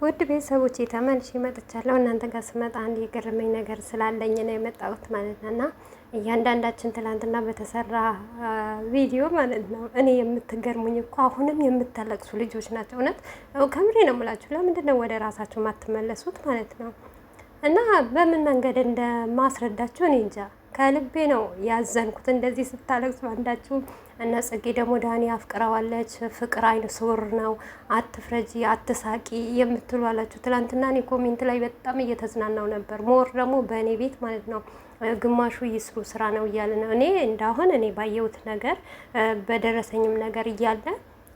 ውድ ቤተሰቦቼ ተመልሼ መጥቻለሁ። እናንተ ጋር ስመጣ አንድ የገረመኝ ነገር ስላለኝ ነው የመጣሁት ማለት ነው። እና እያንዳንዳችን ትላንትና በተሰራ ቪዲዮ ማለት ነው እኔ የምትገርሙኝ እኮ አሁንም የምታለቅሱ ልጆች ናቸው። እውነት ከምሬ ነው የምላችሁ። ለምንድን ነው ወደ ራሳችሁ የማትመለሱት ማለት ነው? እና በምን መንገድ እንደማስረዳችሁ እኔ እንጃ። ከልቤ ነው ያዘንኩት እንደዚህ ስታለቅሱ አንዳችሁ። እና ጽጌ ደግሞ ዳኒ አፍቅረዋለች። ፍቅር አይነ ስውር ነው፣ አትፍረጂ፣ አትሳቂ የምትሉ አላችሁ። ትላንትና እኔ ኮሜንት ላይ በጣም እየተዝናናው ነበር። ሞር ደግሞ በእኔ ቤት ማለት ነው ግማሹ ይስሩ ስራ ነው እያለ ነው። እኔ እንዳሁን እኔ ባየሁት ነገር በደረሰኝም ነገር እያለ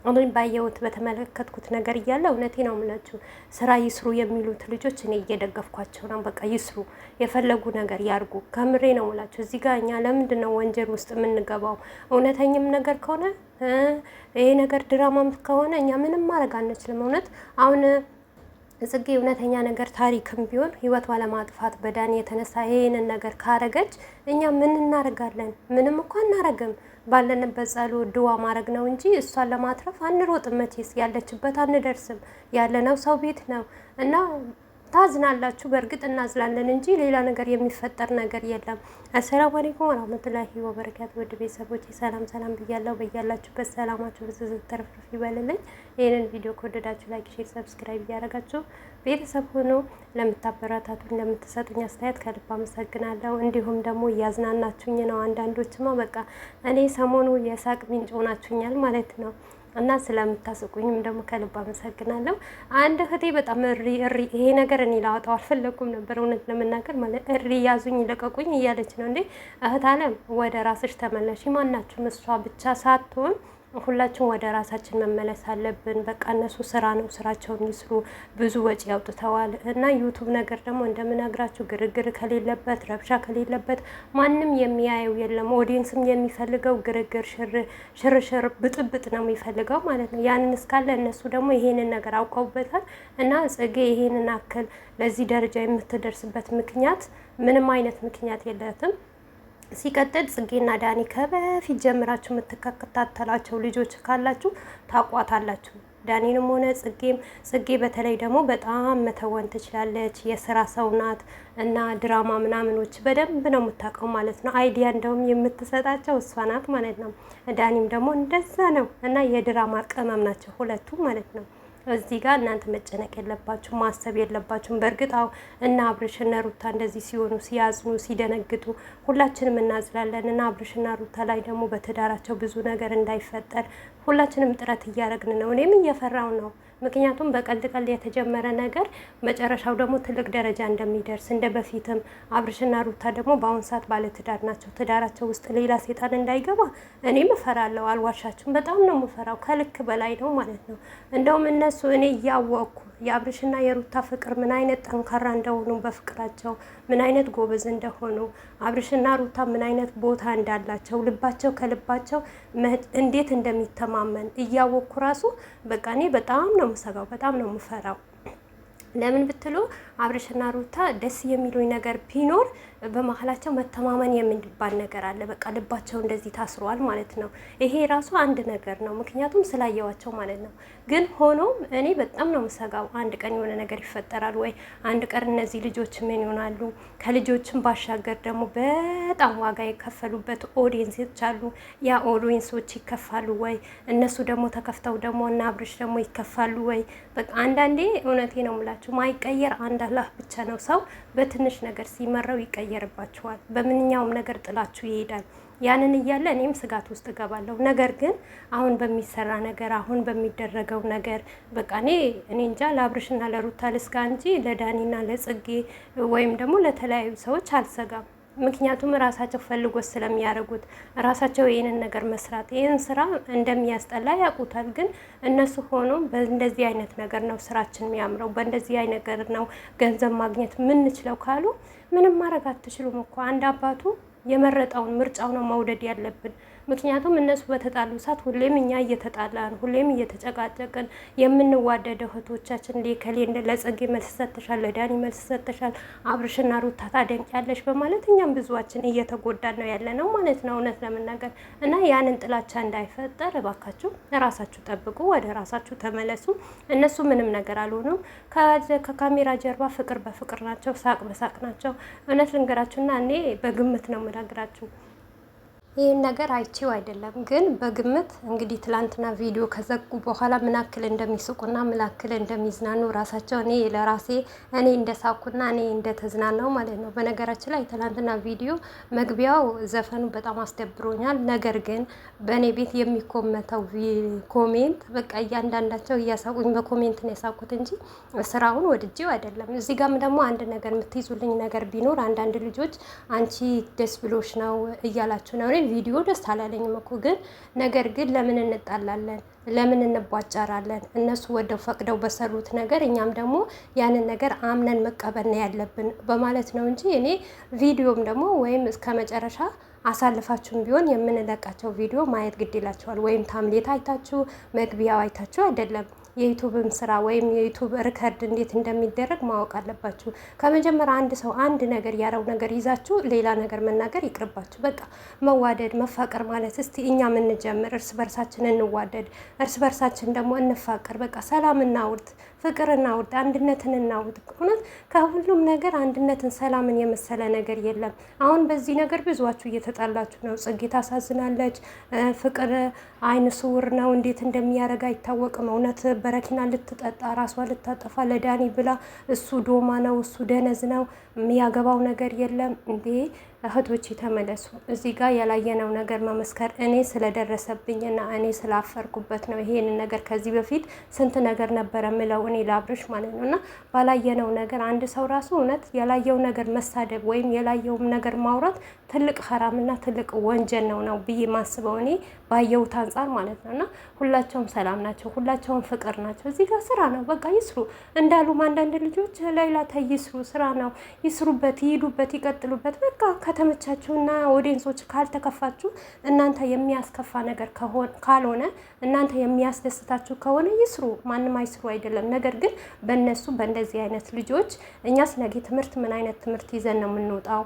እኔ ባየሁት በተመለከትኩት ነገር እያለ እውነቴ ነው የምላችሁ ስራ ይስሩ የሚሉት ልጆች እኔ እየደገፍኳቸው ነው። በቃ ይስሩ፣ የፈለጉ ነገር ያርጉ። ከምሬ ነው የምላችሁ። እዚህ ጋር እኛ ለምንድን ነው ወንጀል ውስጥ የምንገባው? እውነተኝም ነገር ከሆነ ይሄ ነገር ድራማም ከሆነ እኛ ምንም ማድረግ አንችልም። እውነት አሁን ጽጌ እውነተኛ ነገር ታሪክም ቢሆን ህይወቷ ለማጥፋት በዳኒ የተነሳ ይሄንን ነገር ካረገች እኛ ምን እናደርጋለን? ምንም እኮ አናረግም። ባለንበት ጸሎት ድዋ ማድረግ ነው እንጂ እሷን ለማትረፍ አንሮጥም። መቼስ ያለችበት አንደርስም። ያለነው ሰው ቤት ነው እና ታዝናላችሁ። በእርግጥ እናዝላለን እንጂ ሌላ ነገር የሚፈጠር ነገር የለም። አሰላሙ አለይኩም ወራህመቱላሂ ወበረካቱ። ውድ ቤተሰቦች ሰላም ሰላም ብያለሁ። በያላችሁበት ሰላማችሁ ብዙ ተረፍርፍ ይበልልኝ። ይህንን ቪዲዮ ከወደዳችሁ ላይክ፣ ሼር፣ ሰብስክራይብ እያደረጋችሁ ቤተሰብ ሆኖ ለምታበረታቱኝ ለምትሰጡኝ አስተያየት ከልብ አመሰግናለሁ። እንዲሁም ደግሞ እያዝናናችሁኝ ነው። አንዳንዶችማ በቃ እኔ ሰሞኑ የሳቅ ምንጭ ሆናችሁኛል ማለት ነው። እና ስለምታስቁኝም ደግሞ ከልብ አመሰግናለሁ። አንድ እህቴ በጣም እሪ ይሄ ነገር እኔ ላወጣው አልፈለኩም ነበር እውነት ለመናገር ማለት እሪ ያዙኝ ልቀቁኝ እያለች ነው። እንዴ እህት አለም ወደ ራስሽ ተመለሽ። ማናችሁም እሷ ብቻ ሳትሆን ሁላችን ወደ ራሳችን መመለስ አለብን። በቃ እነሱ ስራ ነው፣ ስራቸውን ይስሩ። ብዙ ወጪ ያውጥተዋል። እና ዩቱብ ነገር ደግሞ እንደምናግራችሁ ግርግር ከሌለበት ረብሻ ከሌለበት ማንም የሚያየው የለም። ኦዲየንስም የሚፈልገው ግርግር፣ ሽርሽር፣ ብጥብጥ ነው የሚፈልገው ማለት ነው። ያንን እስካለ እነሱ ደግሞ ይሄንን ነገር አውቀውበታል። እና ጽጌ ይሄንን አክል ለዚህ ደረጃ የምትደርስበት ምክንያት ምንም አይነት ምክንያት የለትም። ሲቀጥል ጽጌና ዳኒ ከበፊት ጀምራችሁ የምትከታተላቸው ልጆች ካላችሁ ታቋታላችሁ። ዳኒንም ሆነ ጽጌ በተለይ ደግሞ በጣም መተወን ትችላለች። የስራ ሰው ናት እና ድራማ ምናምኖች በደንብ ነው የምታውቀው ማለት ነው። አይዲያ እንደውም የምትሰጣቸው እሷ ናት ማለት ነው። ዳኒም ደግሞ እንደዛ ነው እና የድራማ ቅመም ናቸው ሁለቱም ማለት ነው። እዚህ ጋር እናንተ መጨነቅ የለባችሁ፣ ማሰብ የለባችሁም። በእርግጥ አዎ እና አብርሽና ሩታ እንደዚህ ሲሆኑ ሲያዝኑ ሲደነግጡ ሁላችንም እናዝላለን። እና አብርሽና ሩታ ላይ ደግሞ በትዳራቸው ብዙ ነገር እንዳይፈጠር ሁላችንም ጥረት እያደረግን ነው። እኔም እየፈራው ነው። ምክንያቱም በቀልድ ቀልድ የተጀመረ ነገር መጨረሻው ደግሞ ትልቅ ደረጃ እንደሚደርስ እንደ በፊትም አብርሽና ሩታ ደግሞ በአሁን ሰዓት ባለትዳር ናቸው። ትዳራቸው ውስጥ ሌላ ሴጣን እንዳይገባ እኔም እፈራለሁ። አልዋሻችሁም፣ በጣም ነው የምፈራው። ከልክ በላይ ነው ማለት ነው። እንደውም እነሱ እኔ እያወቅኩ የአብርሽና የሩታ ፍቅር ምን አይነት ጠንካራ እንደሆኑ በፍቅራቸው ምን አይነት ጎበዝ እንደሆኑ አብርሽና ሩታ ምን አይነት ቦታ እንዳላቸው ልባቸው ከልባቸው እንዴት እንደሚተማመን እያወቅኩ ራሱ በቃ እኔ በጣም ነው የምሰጋው፣ በጣም ነው የምፈራው። ለምን ብትሉ አብርሽና ሩታ ደስ የሚሉኝ ነገር ቢኖር በመሀላቸው መተማመን የሚባል ነገር አለ። በቃ ልባቸው እንደዚህ ታስሯል ማለት ነው። ይሄ ራሱ አንድ ነገር ነው፣ ምክንያቱም ስላየዋቸው ማለት ነው። ግን ሆኖም እኔ በጣም ነው የምሰጋው። አንድ ቀን የሆነ ነገር ይፈጠራል ወይ አንድ ቀን እነዚህ ልጆች ምን ይሆናሉ? ከልጆችም ባሻገር ደግሞ በጣም ዋጋ የከፈሉበት ኦዲየንሶች አሉ። ያ ኦዲየንሶች ይከፋሉ ወይ እነሱ ደግሞ ተከፍተው ደግሞ እና አብርሽ ደግሞ ይከፋሉ ወይ? በቃ አንዳንዴ እውነቴ ነው የምላችሁ ማይቀየር አንድ አላህ ብቻ ነው። ሰው በትንሽ ነገር ሲመራው ይቀየርባችኋል። በምንኛውም ነገር ጥላችሁ ይሄዳል። ያንን እያለ እኔም ስጋት ውስጥ እገባለሁ። ነገር ግን አሁን በሚሰራ ነገር አሁን በሚደረገው ነገር በቃ እኔ እንጃ ለአብርሽና ለሩታ ልስጋ እንጂ ለዳኒና ለጽጌ ወይም ደግሞ ለተለያዩ ሰዎች አልሰጋም። ምክንያቱም ራሳቸው ፈልጎ ስለሚያደርጉት ራሳቸው ይህንን ነገር መስራት ይህን ስራ እንደሚያስጠላ ያውቁታል። ግን እነሱ ሆኖ በእንደዚህ አይነት ነገር ነው ስራችን የሚያምረው፣ በእንደዚህ አይነት ነገር ነው ገንዘብ ማግኘት የምንችለው ካሉ ምንም ማድረግ አትችሉም እኮ። አንድ አባቱ የመረጠውን ምርጫው ነው መውደድ ያለብን። ምክንያቱም እነሱ በተጣሉ ሰዓት ሁሌም እኛ እየተጣላን ሁሌም እየተጨቃጨቅን የምንዋደድ እህቶቻችን ከሌ ለጽጌ መልስ ሰጥተሻል፣ ለዳኒ መልስ ሰጥተሻል፣ አብርሽና ሩታ ታደንቂያለሽ በማለት እኛም ብዙዋችን እየተጎዳን ነው ያለ ነው ማለት ነው እውነት ለመናገር እና ያንን ጥላቻ እንዳይፈጠር እባካችሁ ራሳችሁ ጠብቁ፣ ወደ ራሳችሁ ተመለሱ። እነሱ ምንም ነገር አልሆኑም። ከካሜራ ጀርባ ፍቅር በፍቅር ናቸው፣ ሳቅ በሳቅ ናቸው። እውነት ልንገራችሁና እኔ በግምት ነው የምነግራችሁ። ይህን ነገር አይቼው አይደለም ግን በግምት እንግዲህ ትላንትና ቪዲዮ ከዘጉ በኋላ ምናክል እንደሚስቁና ምናክል እንደሚዝናኑ ራሳቸው እኔ ለራሴ እኔ እንደሳኩና እኔ እንደተዝናናው ማለት ነው። በነገራችን ላይ ትላንትና ቪዲዮ መግቢያው ዘፈኑ በጣም አስደብሮኛል። ነገር ግን በእኔ ቤት የሚኮመተው ኮሜንት በቃ እያንዳንዳቸው እያሳቁኝ በኮሜንት ነው የሳቁት እንጂ ስራውን ወድጄው አይደለም። እዚህ ጋም ደግሞ አንድ ነገር የምትይዙልኝ ነገር ቢኖር አንዳንድ ልጆች አንቺ ደስ ብሎሽ ነው እያላችሁ ነው። ቪዲዮ ደስ አላለኝም እኮ ግን ነገር ግን ለምን እንጣላለን? ለምን እንቧጫራለን? እነሱ ወደው ፈቅደው በሰሩት ነገር እኛም ደግሞ ያንን ነገር አምነን መቀበል ነው ያለብን በማለት ነው እንጂ እኔ ቪዲዮም ደግሞ ወይም እስከ መጨረሻ አሳልፋችሁም ቢሆን የምንለቃቸው ቪዲዮ ማየት ግድ ይላቸዋል። ወይም ታምሌት አይታችሁ መግቢያው አይታችሁ አይደለም የዩቱብም ስራ ወይም የዩቱብ ሪከርድ እንዴት እንደሚደረግ ማወቅ አለባችሁ። ከመጀመሪያ አንድ ሰው አንድ ነገር ያረው ነገር ይዛችሁ ሌላ ነገር መናገር ይቅርባችሁ። በቃ መዋደድ መፋቀር ማለት እስቲ እኛ ምንጀምር፣ እርስ በርሳችን እንዋደድ፣ እርስ በርሳችን ደግሞ እንፋቀር። በቃ ሰላም እናውርድ፣ ፍቅር እናውርድ፣ አንድነትን እናውርድ። እውነት ከሁሉም ነገር አንድነትን ሰላምን የመሰለ ነገር የለም። አሁን በዚህ ነገር ብዙዋችሁ እየተጣላችሁ ነው። ጽጌ ታሳዝናለች፣ ፍቅር አይን ስውር ነው፣ እንዴት እንደሚያደርግ አይታወቅም። እውነት በረኪና ልትጠጣ ራሷ ልታጠፋ ለዳኒ ብላ እሱ ዶማ ነው፣ እሱ ደነዝ ነው፣ የሚያገባው ነገር የለም እንዴ! እህቶች ተመለሱ። እዚህ ጋር ያላየነው ነገር መመስከር እኔ ስለደረሰብኝና እኔ ስላፈርኩበት ነው። ይሄንን ነገር ከዚህ በፊት ስንት ነገር ነበረ ምለው እኔ ላብርሽ ማለት ነው። እና ባላየነው ነገር አንድ ሰው ራሱ እውነት ያላየው ነገር መሳደብ ወይም የላየውም ነገር ማውራት ትልቅ ሐራምና ትልቅ ወንጀል ነው ብዬ ማስበው እኔ ባየሁት አንጻር ማለት ነው። እና ሁላቸውም ሰላም ናቸው፣ ሁላቸውም ፍቅር ናቸው። እዚህ ጋር ስራ ነው፣ በቃ ይስሩ። እንዳሉም አንዳንድ ልጆች ላይላ ተይስሩ፣ ስራ ነው፣ ይስሩበት፣ ይሄዱበት፣ ይቀጥሉበት። በቃ ከተመቻችሁና ኦዲየንሶች ካልተከፋችሁ እናንተ የሚያስከፋ ነገር ካልሆነ እናንተ የሚያስደስታችሁ ከሆነ ይስሩ፣ ማንም አይስሩ አይደለም። ነገር ግን በእነሱ በእንደዚህ አይነት ልጆች እኛስ ነገ ትምህርት ምን አይነት ትምህርት ይዘን ነው የምንወጣው?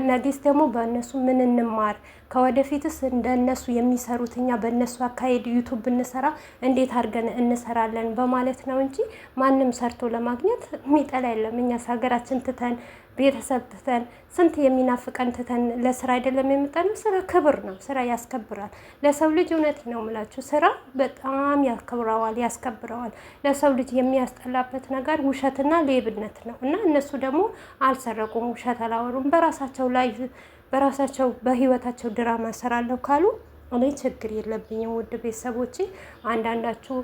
ነጊስ ደግሞ በእነሱ ምን እንማር? ከወደፊትስ እንደነሱ የሚሰሩት እኛ በእነሱ አካሄድ ዩቱብ ብንሰራ እንዴት አድርገን እንሰራለን በማለት ነው እንጂ ማንም ሰርቶ ለማግኘት የሚጠላ የለም። እኛስ ሀገራችን ትተን ቤተሰብ ትተን ስንት የሚናፍቀን ትተን ለስራ አይደለም የምጠነው። ስራ ክብር ነው፣ ስራ ያስከብራል ለሰው ልጅ። እውነት ነው የምላችሁ፣ ስራ በጣም ያስከብረዋል። ለሰው ልጅ የሚያስጠላበት ነገር ውሸትና ሌብነት ነው። እና እነሱ ደግሞ አልሰረቁም፣ ውሸት አላወሩም። በራሳቸው በህይወታቸው ድራማ ሰራለሁ ካሉ እኔ ችግር የለብኝም። ውድ ቤተሰቦቼ አንዳንዳችሁ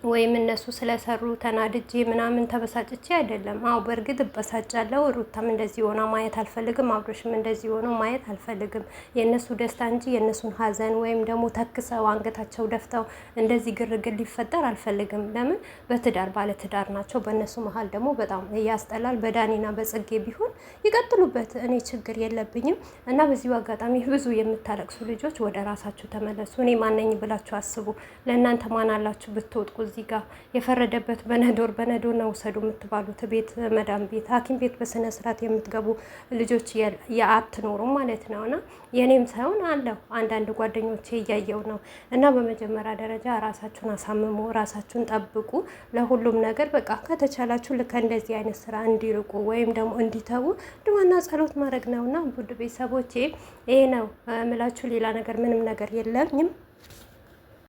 ወይም እነሱ ስለሰሩ ተናድጄ ምናምን ተበሳጭቼ አይደለም። አዎ በእርግጥ እበሳጫለሁ። ሩታም እንደዚህ ሆና ማየት አልፈልግም፣ አብሮሽም እንደዚህ ሆኖ ማየት አልፈልግም። የእነሱ ደስታ እንጂ የእነሱን ሀዘን ወይም ደግሞ ተክሰው አንገታቸው ደፍተው እንደዚህ ግርግር ሊፈጠር አልፈልግም። ለምን በትዳር ባለትዳር ናቸው። በእነሱ መሀል ደግሞ በጣም ያስጠላል። በዳኒና በጽጌ ቢሆን ይቀጥሉበት፣ እኔ ችግር የለብኝም። እና በዚሁ አጋጣሚ ብዙ የምታለቅሱ ልጆች ወደ ራሳችሁ ተመለሱ። እኔ ማነኝ ብላችሁ አስቡ። ለእናንተ ማን አላችሁ ብትወጥቁ? እዚህ ጋር የፈረደበት በነዶር ነው ውሰዱ የምትባሉት ቤት መዳም ቤት ሐኪም ቤት በስነ ስርዓት የምትገቡ ልጆች አትኖሩም ማለት ነው። እና የኔም ሳይሆን አለው አንዳንድ ጓደኞቼ እያየው ነው። እና በመጀመሪያ ደረጃ ራሳችሁን አሳምሙ፣ ራሳችሁን ጠብቁ። ለሁሉም ነገር በቃ ከተቻላችሁ ልክ እንደዚህ አይነት ስራ እንዲርቁ ወይም ደግሞ እንዲተዉ ድዋና ጸሎት ማድረግ ነውና ውድ ቤተሰቦቼ ይሄ ነው ምላችሁ። ሌላ ነገር ምንም ነገር የለኝም።